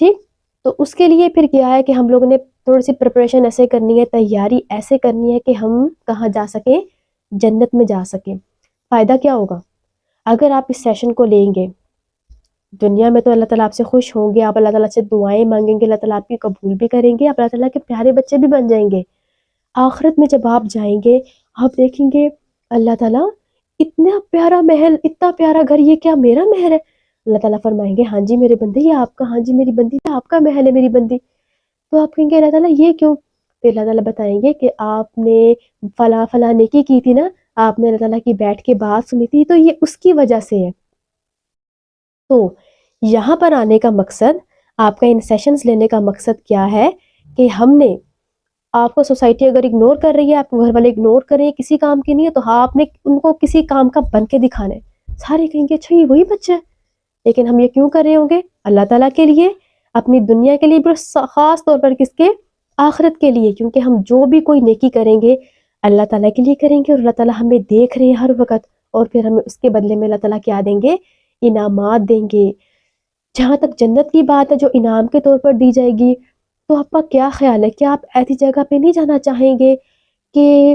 ٹھیک. تو اس کے لیے پھر کیا ہے کہ ہم لوگوں نے تھوڑی سی پریپریشن ایسے کرنی ہے، تیاری ایسے کرنی ہے کہ ہم کہاں جا سکیں، جنت میں جا سکیں. فائدہ کیا ہوگا اگر آپ اس سیشن کو لیں گے؟ دنیا میں تو اللہ تعالیٰ آپ سے خوش ہوں گے، آپ اللہ تعالیٰ سے دعائیں مانگیں گے، اللہ تعالیٰ آپ کی قبول بھی کریں گے، آپ اللہ تعالیٰ کے پیارے بچے بھی بن جائیں گے. آخرت میں جب آپ جائیں گے آپ دیکھیں گے اللہ تعالیٰ اتنا پیارا محل، اتنا پیارا گھر، یہ کیا میرا محل ہے؟ اللہ تعالیٰ فرمائیں گے ہاں جی میرے بندے یہ آپ کا، ہاں جی میری بندی یہ آپ کا محل ہے میری بندی. تو آپ کہیں گے اللہ تعالیٰ یہ کیوں؟ پھر اللہ تعالیٰ بتائیں گے کہ آپ نے فلاں فلاں نیکی کی تھی نا، آپ نے اللہ تعالیٰ کی بیٹھ کے بات سنی تھی، تو یہ اس کی وجہ سے ہے. تو یہاں پر آنے کا مقصد، آپ کا ان سیشنز لینے کا مقصد کیا ہے کہ ہم نے آپ کو سوسائٹی اگر اگنور کر رہی ہے، آپ کو گھر والے اگنور کر رہے ہیں، کسی کام کی نہیں ہے، تو آپ نے ان کو کسی کام کا بن کے دکھانا ہے. سارے کہیں گے اچھا یہ وہی بچہ ہے، لیکن ہم یہ کیوں کر رہے ہوں گے؟ اللہ تعالیٰ کے لیے، اپنی دنیا کے لیے بھی، خاص طور پر کس کے؟ آخرت کے لیے. کیونکہ ہم جو بھی کوئی نیکی کریں گے اللہ تعالیٰ کے لیے کریں گے، اور اللہ تعالیٰ ہمیں دیکھ رہے ہیں ہر وقت، اور پھر ہمیں اس کے بدلے میں اللہ تعالیٰ کیا دیں گے؟ انعامات دیں گے. جہاں تک جنت کی بات ہے جو انعام کے طور پر دی جائے گی، تو آپ کا کیا خیال ہے؟ کیا آپ ایسی جگہ پہ نہیں جانا چاہیں گے کہ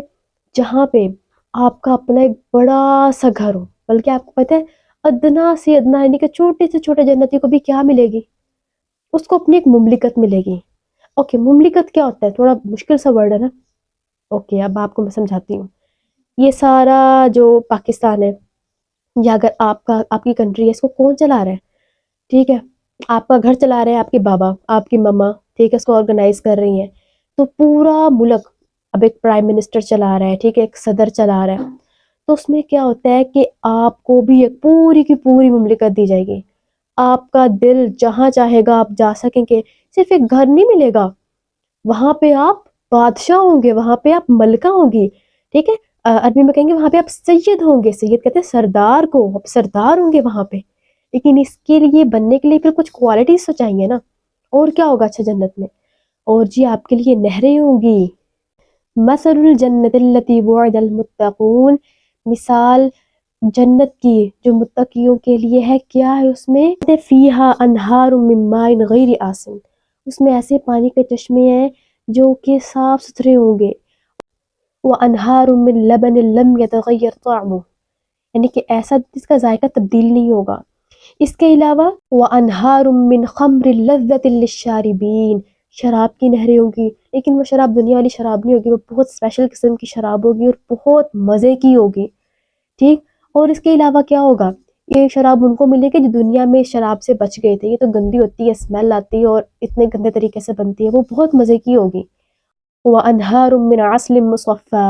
جہاں پہ آپ کا اپنا ایک بڑا سا گھر ہو، بلکہ آپ کو پتہ ہے ادنا سے ادنا، یعنی کہ چھوٹے سے چھوٹے جنتی کو بھی کیا ملے گی؟ اس کو اپنی ایک مملکت ملے گی. اوکے، مملکت کیا ہوتا ہے؟ تھوڑا مشکل سا ورڈ ہے نا. اوکے، اب آپ کو میں سمجھاتی ہوں. یہ سارا جو پاکستان ہے، یا اگر آپ کی کنٹری ہے، اس کو کون چلا رہا ہے؟ ٹھیک ہے، آپ کا گھر چلا رہے ہیں آپ کے بابا، آپ کی مما، ٹھیک ہے، اس کو آرگنائز کر رہی ہیں. تو پورا ملک اب ایک پرائم منسٹر چلا رہا ہے، ٹھیک ہے، ایک صدر چلا رہا ہے. تو اس میں کیا ہوتا ہے کہ آپ کو بھی ایک پوری کی پوری مملکت دی جائے گی. آپ کا دل جہاں چاہے گا آپ جا سکیں گے. صرف ایک گھر نہیں ملے گا، وہاں پہ آپ بادشاہ ہوں گے، وہاں پہ آپ ملکہ ہوں گی. ٹھیک ہے، عربی میں کہیں گے وہاں پہ آپ سید ہوں گے. سید کہتے ہیں سردار کو، آپ سردار ہوں گے وہاں پہ. لیکن اس کے لیے بننے کے لیے پھر کچھ کوالٹیز تو چاہیے نا. اور کیا ہوگا اچھا جنت میں؟ اور جی آپ کے لیے نہریں ہوں گی. مثل الجنت التی وعد المتقون، مثال جنت کی جو متقیوں کے لیے ہے، کیا ہے اس میں؟ فیہا انہار من ماء غیر آسن، اس میں ایسے پانی کے چشمے ہیں جو کہ صاف ستھرے ہوں گے. وانہار من لبن لم یتغیر طعمہ، یعنی کہ ایسا جس کا ذائقہ تبدیل نہیں ہوگا. اس کے علاوہ وانہار من خمر لذۃ للشاربین، شراب کی نہریں ہوں گی، لیکن وہ شراب دنیا والی شراب نہیں ہوگی، وہ بہت اسپیشل قسم کی شراب ہوگی اور بہت مزے کی ہوگی. ٹھیک، اور اس کے علاوہ کیا ہوگا؟ یہ شراب ان کو ملے گی جو دنیا میں شراب سے بچ گئے تھے. یہ تو گندی ہوتی ہے، اسمیل آتی ہے، اور اتنے گندے طریقے سے بنتی ہے، وہ بہت مزے کی ہوگی. وانہار من عسل مصفی،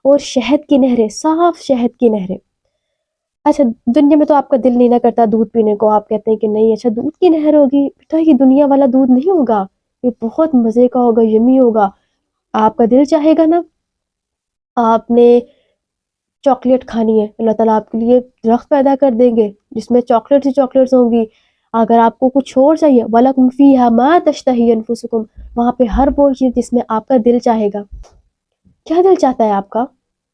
اور شہد کی نہریں، صاف شہد کی نہریں. اچھا دنیا میں تو آپ کا دل نہیں نہ کرتا دودھ پینے کو، آپ کہتے ہیں کہ نہیں اچھا دودھ کی نہر ہوگی. بیٹا یہ دنیا والا دودھ نہیں ہوگا، یہ بہت مزے کا ہوگا، یمی ہوگا. آپ کا دل چاہے گا نا آپ نے چاکلیٹ کھانی ہے، اللہ تعالیٰ آپ کے لیے درخت پیدا کر دیں گے جس میں چاکلیٹس ہی چاکلیٹس ہوں گی. اگر آپ کو کچھ اور چاہیے، وَلَكُمْ فِيهَا مَا تَشْتَهِي أَنفُسُكُمْ، وہاں پہ ہر وہ چیز جس میں آپ کا دل چاہے گا. کیا دل چاہتا ہے آپ کا؟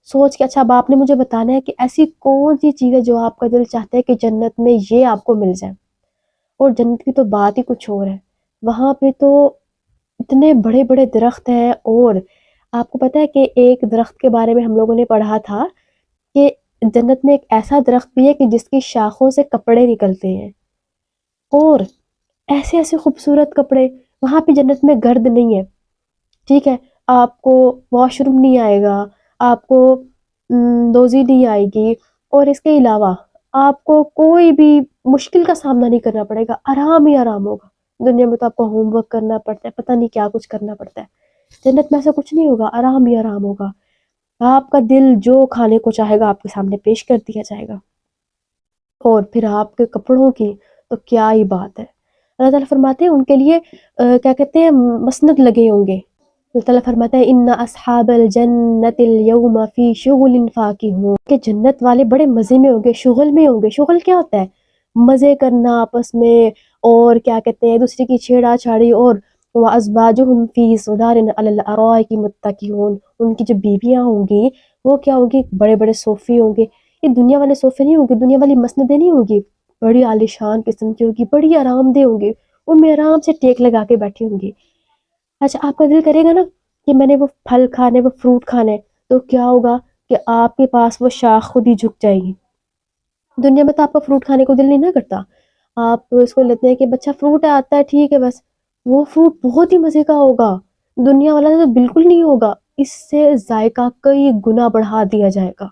سوچ کے اچھا اب آپ نے مجھے بتانا ہے کہ ایسی کون سی چیز ہے جو آپ کا دل چاہتا ہے کہ جنت میں یہ آپ کو مل جائے. اور جنت کی تو بات ہی کچھ اور ہے. وہاں پہ تو اتنے بڑے بڑے درخت ہیں، اور آپ کو پتہ ہے کہ ایک درخت کے بارے میں ہم لوگوں نے پڑھا تھا کہ جنت میں ایک ایسا درخت بھی ہے کہ جس کی شاخوں سے کپڑے نکلتے ہیں، اور ایسے ایسے خوبصورت کپڑے. وہاں پہ جنت میں گرد نہیں ہے. ٹھیک ہے، آپ کو واش روم نہیں آئے گا، آپ کو دوزی نہیں آئے گی، اور اس کے علاوہ آپ کو کوئی بھی مشکل کا سامنا نہیں کرنا پڑے گا. آرام ہی آرام ہوگا. دنیا میں تو آپ کو ہوم ورک کرنا پڑتا ہے، پتہ نہیں کیا کچھ کرنا پڑتا ہے. جنت میں ایسا کچھ نہیں ہوگا، آرام ہی آرام ہوگا. آپ کا دل جو کھانے کو چاہے گا آپ کے سامنے پیش کر دیا جائے گا. اور پھر آپ کے کپڑوں کی تو کیا ہی بات ہے. اللہ تعالیٰ فرماتے ہیں ان کے لیے کیا کہتے ہیں، مسند لگے ہوں گے. اللہ تعالیٰ فرماتا ہے ان اصحاب الجنت اليوم فی شغل فاکہون، کہ جنت والے بڑے مزے میں ہوں گے، شغل میں ہوں گے. شغل کیا ہوتا ہے؟ مزے کرنا آپس میں، اور کیا کہتے ہیں دوسرے کی چھیڑا چھاڑی. اور وازواجہم فی ظلال علی الارائک متکئون، ان کی جو بیویاں ہوں گی وہ کیا ہوگی؟ بڑے بڑے صوفے ہوں گے. یہ دنیا والے صوفے نہیں ہوں گے، دنیا والی مسندیں نہیں ہوں گی، بڑی عالیشان قسم کی ہوگی، بڑی آرام دہ ہوں گے. وہ میں آرام سے ٹیک لگا کے بیٹھی ہوں گی. اچھا آپ کا دل کرے گا نا کہ میں نے وہ پھل کھانے، وہ فروٹ کھانے، تو کیا ہوگا کہ آپ کے پاس وہ شاخ خود ہی جھک جائے گی. دنیا میں تو آپ کا فروٹ کھانے کو دل نہیں نہ کرتا، آپ اس کو لیتے ہیں کہ بچہ فروٹ آتا ہے ٹھیک ہے بس. وہ فروٹ بہت ہی مزے کا ہوگا، دنیا والا تو بالکل نہیں ہوگا، اس سے ذائقہ کئی گنا بڑھا دیا جائے گا.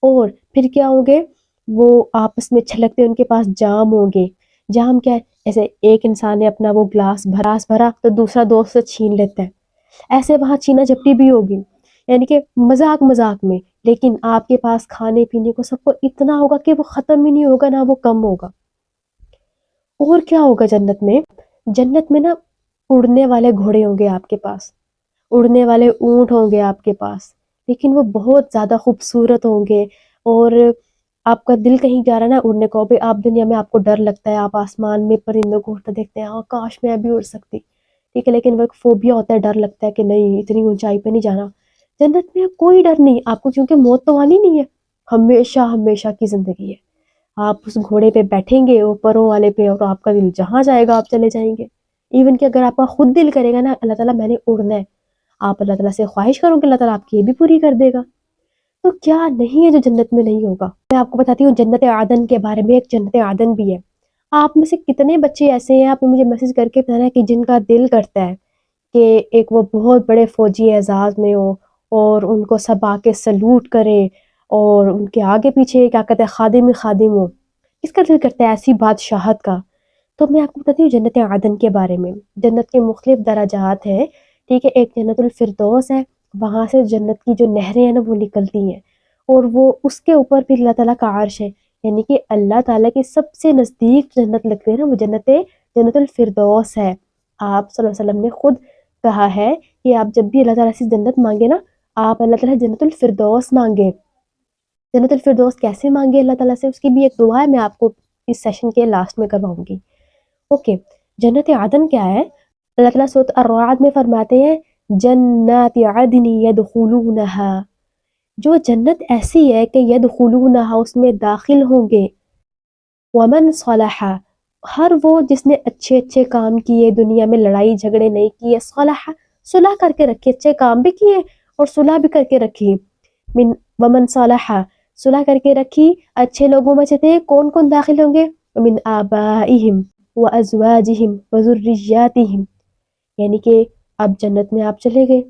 اور پھر کیا ہوں گے، وہ آپس میں چھلکتے، ان کے پاس جام ہوں گے. جام کیا ہے، ایسے ایک انسان نے اپنا وہ گلاس بھرا تو دوسرا دوست سے چھین لیتا ہے، ایسے وہاں چھینا جھپٹی بھی ہوگی، یعنی کہ مذاق مذاق میں. لیکن آپ کے پاس کھانے پینے کو سب کو اتنا ہوگا کہ وہ ختم ہی نہیں ہوگا نہ وہ کم ہوگا. اور کیا ہوگا جنت میں، جنت میں نا اڑنے والے گھوڑے ہوں گے آپ کے پاس، اڑنے والے اونٹ ہوں گے آپ کے پاس، لیکن وہ بہت زیادہ خوبصورت ہوں گے. اور آپ کا دل کہیں جا رہا ہے نا اڑنے کو، بھی آپ دنیا میں آپ کو ڈر لگتا ہے، آپ آسمان میں پرندوں کو اڑتے دیکھتے ہیں، ہاں کاش میں بھی اڑ سکتی، ٹھیک ہے، لیکن وہ ایک فوبیا ہوتا ہے، ڈر لگتا ہے کہ نہیں اتنی اونچائی پہ نہیں جانا. جنت میں کوئی ڈر نہیں آپ کو، کیونکہ موت تو آنی نہیں ہے، ہمیشہ ہمیشہ کی زندگی ہے. آپ اس گھوڑے پہ بیٹھیں گے اوپروں والے پہ، اور آپ کا دل جہاں جائے گا آپ چلے جائیں گے. ایون کہ اگر آپ کا خود دل کرے گا نا اللہ تعالیٰ میں نے اڑنا ہے، آپ اللہ تعالیٰ سے خواہش کرو کہ اللہ تعالیٰ آپ کی یہ بھی پوری کر دے گا. تو کیا نہیں ہے جو جنت میں نہیں ہوگا. میں آپ کو بتاتی ہوں جنت عدن کے بارے میں، ایک جنت عدن بھی ہے. آپ میں سے کتنے بچے ایسے ہیں، آپ نے مجھے میسج کر کے بتانا کہ جن کا دل کرتا ہے کہ ایک وہ بہت بڑے فوجی اعزاز میں ہو، اور ان کو سب آ کے سلوٹ کرے، اور ان کے آگے پیچھے کیا کہتے ہیں خادم ہی خادم ہو. کس کا دل کرتا ہے ایسی بادشاہت کا؟ تو میں آپ کو بتاتی ہوں جنت عدن کے بارے میں. جنت کے مختلف درجات ہیں، ٹھیک ہے. ایک جنت الفردوس ہے، وہاں سے جنت کی جو نہریں ہیں نا وہ نکلتی ہیں، اور وہ اس کے اوپر پھر اللہ تعالیٰ کا عرش ہے، یعنی کہ اللہ تعالیٰ کی سب سے نزدیک جنت لگتی ہے نا وہ جنت الفردوس ہے. آپ صلی اللہ علیہ وسلم نے خود کہا ہے کہ آپ جب بھی اللہ تعالیٰ سے جنت مانگے نا، آپ اللہ تعالیٰ جنت الفردوس مانگے. جنت الفردوس کیسے مانگے اللہ تعالیٰ سے، اس کی بھی ایک دعا ہے، میں آپ کو اس سیشن کے لاسٹ میں کرواؤں گی. اوکے، جنت عدن کیا ہے؟ اللہ تعالیٰ سورۃ الرعد میں فرماتے ہیں جنات عدن یدخلونہا، جو جنت ایسی ہے کہ یدخلونہا اس میں داخل ہوں گے. ومن صلح، ہر وہ جس نے اچھے اچھے کام کیے، دنیا میں لڑائی جھگڑے نہیں کیے، صلح صلح کر کے رکھی، اچھے کام بھی کیے اور صلح بھی کر کے رکھی. ومن صلح، صلح کر کے رکھی، اچھے لوگوں میں سے تھے. کون کون داخل ہوں گے؟ من آبائہم وازواجہم وذریاتہم، یعنی کہ اب جنت میں آپ چلے گئے،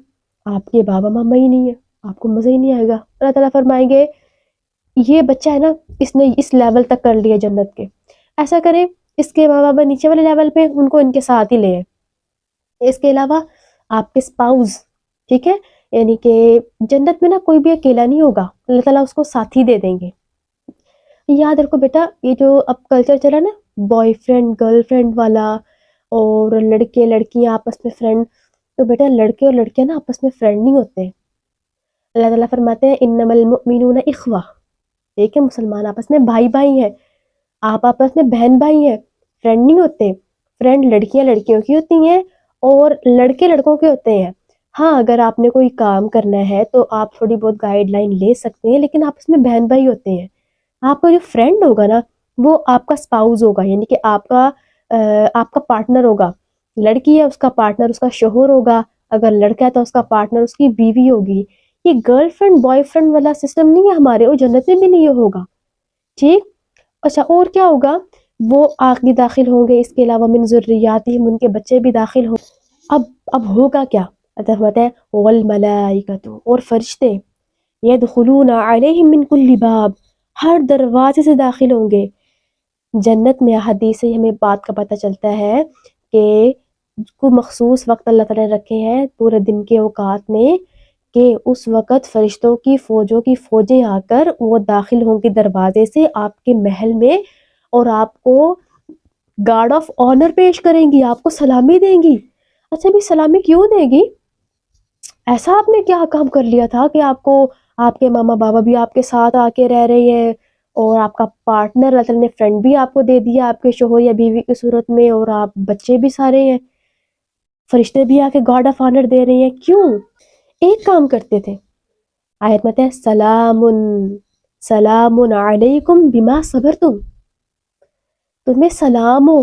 آپ کے بابا ماما ہی نہیں ہے، آپ کو مزہ ہی نہیں آئے گا. اللہ تعالیٰ فرمائیں گے یہ بچہ ہے نا اس نے اس لیول تک کر لیا جنت کے، ایسا کریں اس کے ماں بابا نیچے والے لیول پہ، ان کو ان کے ساتھ ہی لے آئے. اس کے علاوہ آپ کے اسپاؤز، ٹھیک ہے، یعنی کہ جنت میں نا کوئی بھی اکیلا نہیں ہوگا، اللہ تعالیٰ اس کو ساتھی دے دیں گے. یاد رکھو بیٹا، یہ جو اب کلچر چلا نا بوائے فرینڈ گرل فرینڈ والا، اور لڑکے لڑکیاں آپس میں فرینڈ، تو بیٹا لڑکے اور لڑکیاں نا آپس میں فرینڈ نہیں ہوتے. اللہ تعالیٰ فرماتے ہیں انما المؤمنون اخوہ، ٹھیک ہے، مسلمان آپس میں بھائی بھائی ہیں، آپ آپس میں بہن بھائی ہیں، فرینڈ نہیں ہوتے. فرینڈ لڑکیاں لڑکیوں کی ہوتی ہیں اور لڑکے لڑکوں کے ہوتے ہیں. ہاں اگر آپ نے کوئی کام کرنا ہے تو آپ تھوڑی بہت گائیڈ لائن لے سکتے ہیں، لیکن آپس میں بہن بھائی ہوتے ہیں. آپ کا جو فرینڈ ہوگا نا وہ آپ کا اسپاؤز ہوگا، یعنی کہ آپ کا پارٹنر ہوگا. لڑکی ہے اس کا پارٹنر اس کا شوہر ہوگا، اگر لڑکا ہے تو اس کا پارٹنر اس کی بیوی ہوگی. یہ گرل فرینڈ بوائے فرینڈ والا سسٹم نہیں ہے ہمارے، اور جنت میں بھی نہیں ہوگا. ٹھیک، اچھا اور کیا ہوگا؟ وہ آگے داخل ہوں گے، اس کے علاوہ من ذریاتہم، ان کے بچے بھی داخل ہوں. اب ہوگا کیا؟ فرماتے ہیں والملائکۃ، اور فرشتے، یدخلون علیہم من کل باب، ہر دروازے سے داخل ہوں گے. جنت میں حدیث سے ہمیں بات کا پتہ چلتا ہے کہ کو مخصوص وقت اللہ تعالیٰ نے رکھے ہیں پورے دن کے اوقات میں، کہ اس وقت فرشتوں کی فوجیں آ کر وہ داخل ہوں گی دروازے سے آپ کے محل میں، اور آپ کو گارڈ آف آنر پیش کریں گی، آپ کو سلامی دیں گی. اچھا بھی سلامی کیوں دے گی؟ ایسا آپ نے کیا کام کر لیا تھا کہ آپ کو آپ کے ماما بابا بھی آپ کے ساتھ آ کے رہ رہے ہیں، اور آپ کا پارٹنر اللہ تعالیٰ نے فرینڈ بھی آپ کو دے دیا آپ کے شوہر یا بیوی کی صورت میں، اور آپ بچے بھی سارے ہیں، فرشتے بھی آ کے گارڈ آف آنر دے رہے ہیں. کیوں؟ ایک کام کرتے تھے. آیت میں ہے سلام علیکم بما صبرتم، تمہیں سلام ہو